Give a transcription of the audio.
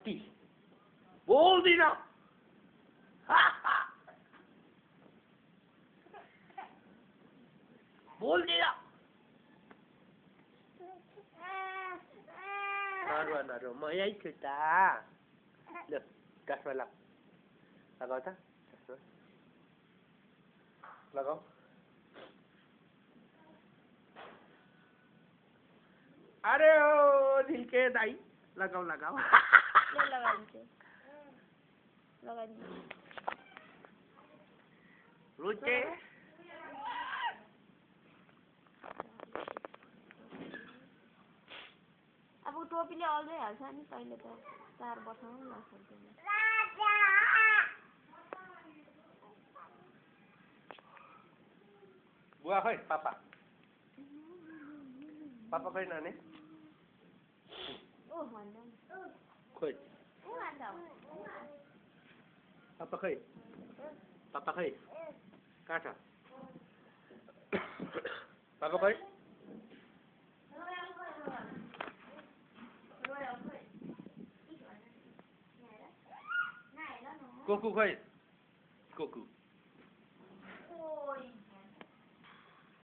ती बोल्दिन बोल्दिन नरुवा म यही छु त ल चस्मा लगाऊ त चस्मा लगाऊ अरे ओ झिल्के दाई लगाऊ रुचे अब टोपीले अल्झै हाल्छ नि तैँले त 4 वर्षमा पनि नसक्दैन बुवा खै पापा खै नानी खोइ पापा खै कहाँ छ पापा खै कोकु खै कोकु